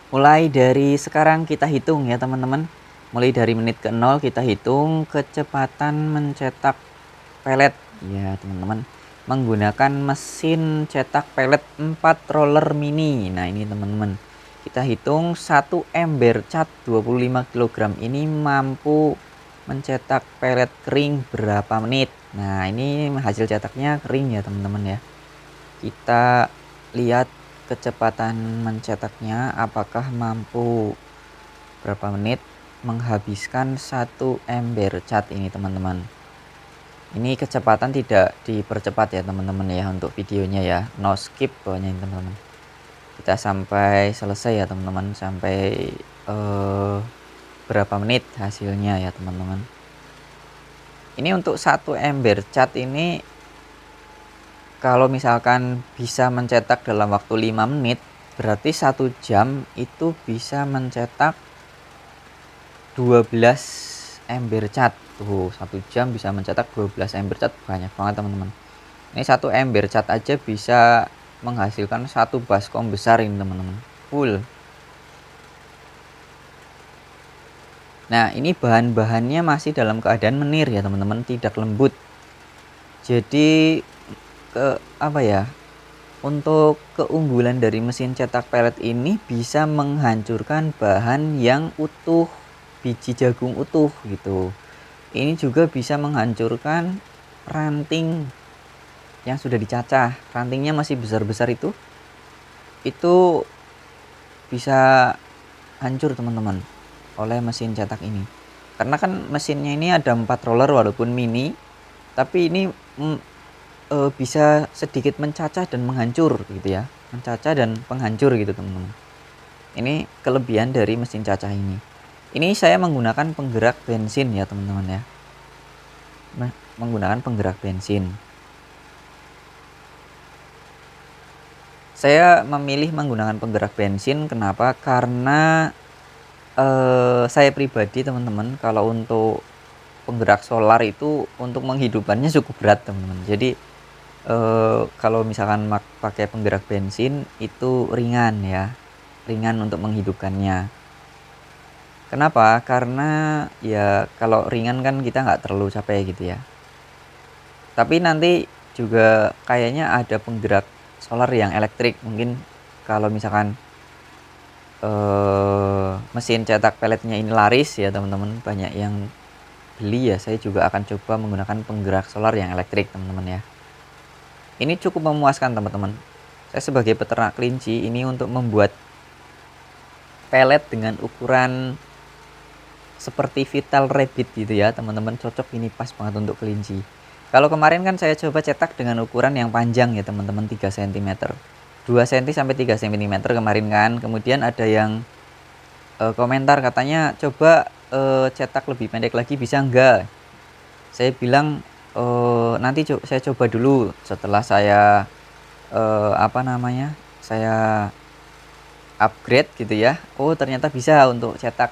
Mulai dari sekarang kita hitung ya teman-teman. Mulai dari menit ke 0 kita hitung kecepatan mencetak pelet ya teman-teman. Menggunakan mesin cetak pelet 4 roller mini. Nah ini teman-teman. Kita hitung 1 ember cat 25 kg ini mampu mencetak pelet kering berapa menit. Nah ini hasil cetaknya kering ya teman-teman ya. Kita lihat kecepatan mencetaknya apakah mampu berapa menit menghabiskan 1 ember cat ini teman-teman. Ini kecepatan tidak dipercepat ya teman-teman ya untuk videonya ya, no skip pokoknya ini teman-teman. Kita sampai selesai ya teman-teman, sampai berapa menit hasilnya ya teman-teman. Ini untuk 1 ember cat ini kalau misalkan bisa mencetak dalam waktu 5 menit, berarti 1 jam itu bisa mencetak 12 ember cat. Tuh, 1 jam bisa mencetak 12 ember cat, banyak banget teman-teman. Ini 1 ember cat aja bisa menghasilkan 1 baskom besar ini teman-teman. Full. Nah, ini bahan-bahannya masih dalam keadaan menir ya teman-teman, tidak lembut. Jadi untuk keunggulan dari mesin cetak pelet ini bisa menghancurkan bahan yang utuh, biji jagung utuh gitu. Ini juga bisa menghancurkan ranting yang sudah dicacah. Rantingnya masih besar-besar itu bisa hancur teman-teman oleh mesin cetak ini. Karena kan mesinnya ini ada 4 roller walaupun mini, tapi ini bisa sedikit mencacah dan menghancur gitu ya, mencacah dan penghancur gitu teman-teman. Ini kelebihan dari mesin cacah ini. Ini saya menggunakan penggerak bensin ya teman-teman ya, menggunakan penggerak bensin. Saya memilih menggunakan penggerak bensin kenapa? Karena saya pribadi teman-teman, kalau untuk penggerak solar itu untuk menghidupkannya cukup berat teman-teman. Jadi kalau misalkan pakai penggerak bensin itu ringan ya, ringan untuk menghidupkannya. Kenapa? Karena ya kalau ringan kan kita nggak terlalu capek gitu ya. Tapi nanti juga kayaknya ada penggerak solar yang elektrik. Mungkin kalau misalkan mesin cetak peletnya ini laris ya teman-teman, banyak yang beli ya, saya juga akan coba menggunakan penggerak solar yang elektrik teman-teman ya. Ini cukup memuaskan teman-teman. Saya sebagai peternak kelinci ini untuk membuat pelet dengan ukuran seperti Vital Rabbit gitu ya teman-teman, cocok ini, pas banget untuk kelinci. Kalau kemarin kan saya coba cetak dengan ukuran yang panjang ya teman-teman, 3 cm 2 cm sampai 3 cm kemarin kan. Kemudian ada yang komentar katanya coba cetak lebih pendek lagi bisa enggak. Saya bilang nanti saya coba dulu setelah saya saya upgrade gitu ya. Oh ternyata bisa untuk cetak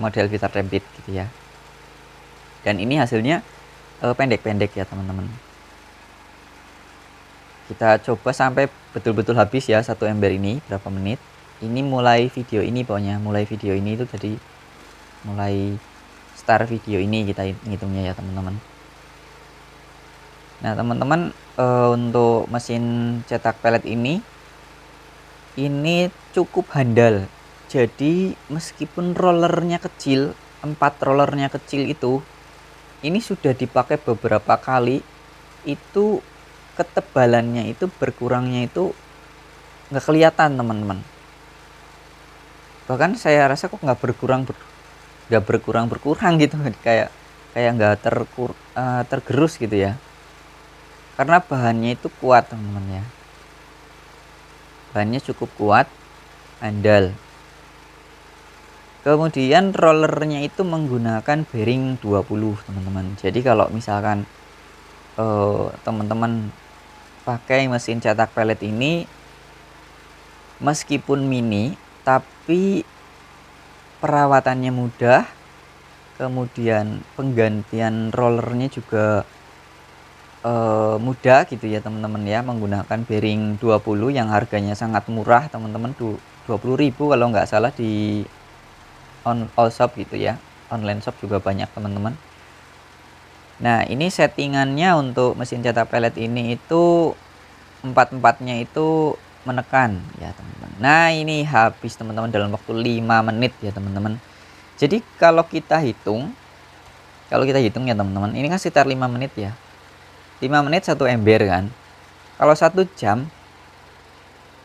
model Vital Rabbit gitu ya. Dan ini hasilnya pendek-pendek ya teman-teman. Kita coba sampai betul-betul habis ya 1 ember ini, berapa menit. Ini mulai video ini pokoknya, mulai video ini itu tadi, mulai start video ini kita ngitungnya ya teman-teman. Nah teman-teman, untuk mesin cetak pelet ini cukup handal. Jadi meskipun rollernya kecil, 4 rollernya kecil itu, ini sudah dipakai beberapa kali, itu ketebalannya itu berkurangnya itu nggak kelihatan teman-teman. Bahkan saya rasa kok nggak berkurang gitu, kayak nggak tergerus gitu ya. Karena bahannya itu kuat teman-teman ya. Bahannya cukup kuat, handal. Kemudian rollernya itu menggunakan bearing 20 teman-teman. Jadi kalau misalkan teman-teman pakai mesin cetak pelet ini, meskipun mini tapi perawatannya mudah, kemudian penggantian rollernya juga mudah gitu ya teman-teman ya, menggunakan bearing 20 yang harganya sangat murah teman-teman, 20.000 kalau nggak salah di all shop gitu ya, online shop juga banyak teman-teman. Nah ini settingannya untuk mesin cetak pelet ini itu empat-empatnya itu menekan ya teman-teman. Nah ini habis teman-teman dalam waktu 5 menit ya teman-teman. Jadi kalau kita hitung ya teman-teman, ini kan sekitar 5 menit ya, 5 menit 1 ember kan. Kalau 1 jam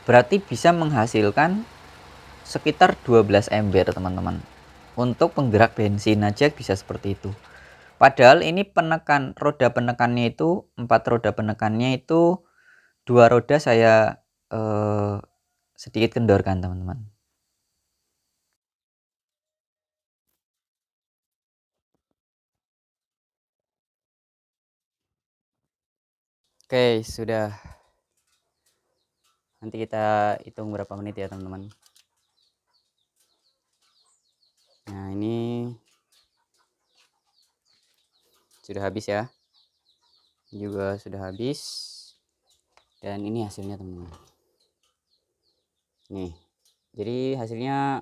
berarti bisa menghasilkan sekitar 12 ember teman-teman. Untuk penggerak bensin aja bisa seperti itu. Padahal ini roda penekannya itu 4 roda penekannya itu 2 roda saya sedikit kendorkan teman-teman. Oke, sudah. Nanti kita hitung berapa menit ya teman-teman. Nah ini sudah habis ya, juga sudah habis, dan ini hasilnya teman-teman. Nih jadi hasilnya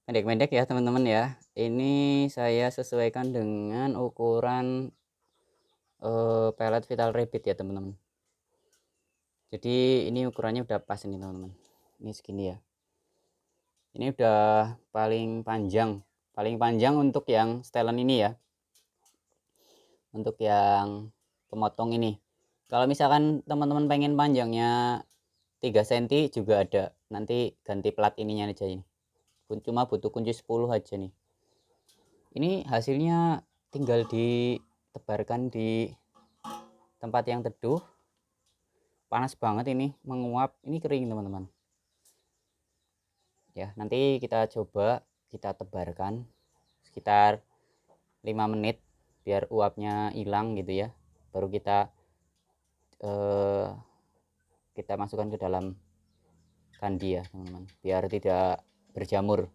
pendek-pendek ya teman-teman ya. Ini saya sesuaikan dengan ukuran pelet Vital Rabbit ya teman-teman. Jadi ini ukurannya udah pas ini teman-teman, ini segini ya. Ini udah paling panjang untuk yang setelan ini ya, untuk yang pemotong ini. Kalau misalkan teman-teman pengen panjangnya 3 cm juga ada, nanti ganti plat ininya aja ini. Cuma butuh kunci 10 aja nih. Ini hasilnya tinggal ditebarkan di tempat yang teduh. Panas banget ini, menguap, ini kering teman-teman. Ya, nanti kita coba kita tebarkan sekitar 5 menit biar uapnya hilang gitu ya. Baru kita masukkan ke dalam kandi ya teman-teman, biar tidak berjamur.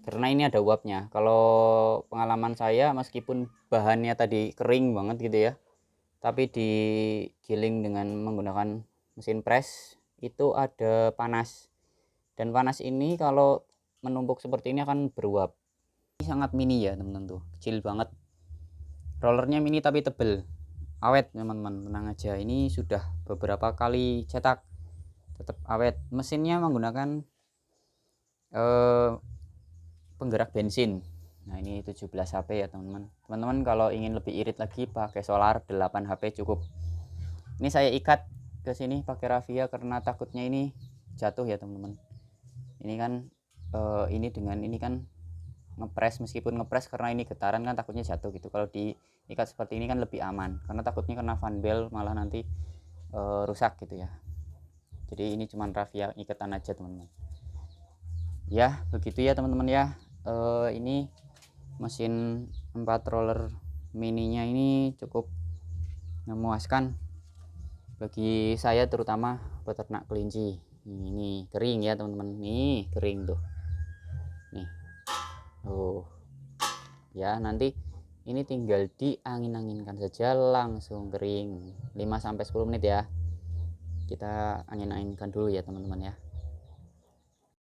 Karena ini ada uapnya. Kalau pengalaman saya, meskipun bahannya tadi kering banget gitu ya, tapi digiling dengan menggunakan mesin press itu ada panas. Dan panas ini kalau menumpuk seperti ini akan beruap. Ini sangat mini ya teman-teman, tuh kecil banget. Rollernya mini tapi tebel, awet teman-teman, tenang aja. Ini sudah beberapa kali cetak, tetap awet. Mesinnya menggunakan penggerak bensin. Nah ini 17 HP ya teman-teman. Teman-teman kalau ingin lebih irit lagi pakai solar 8 HP cukup. Ini saya ikat ke sini pakai rafia karena takutnya ini jatuh ya teman-teman. Ini kan ini dengan ini kan ngepres, meskipun ngepres karena ini getaran kan takutnya jatuh gitu. Kalau diikat seperti ini kan lebih aman, karena takutnya kena fan belt malah nanti rusak gitu ya. Jadi ini cuman rafia ikatan aja teman-teman. Ya begitu ya teman-teman ya. Ini mesin 4 roller mininya ini cukup memuaskan bagi saya, terutama peternak kelinci. Ini kering ya teman-teman, nih kering tuh, nih ya. Nanti ini tinggal diangin-anginkan saja langsung kering. 5-10 menit ya, kita angin-anginkan dulu ya teman-teman ya.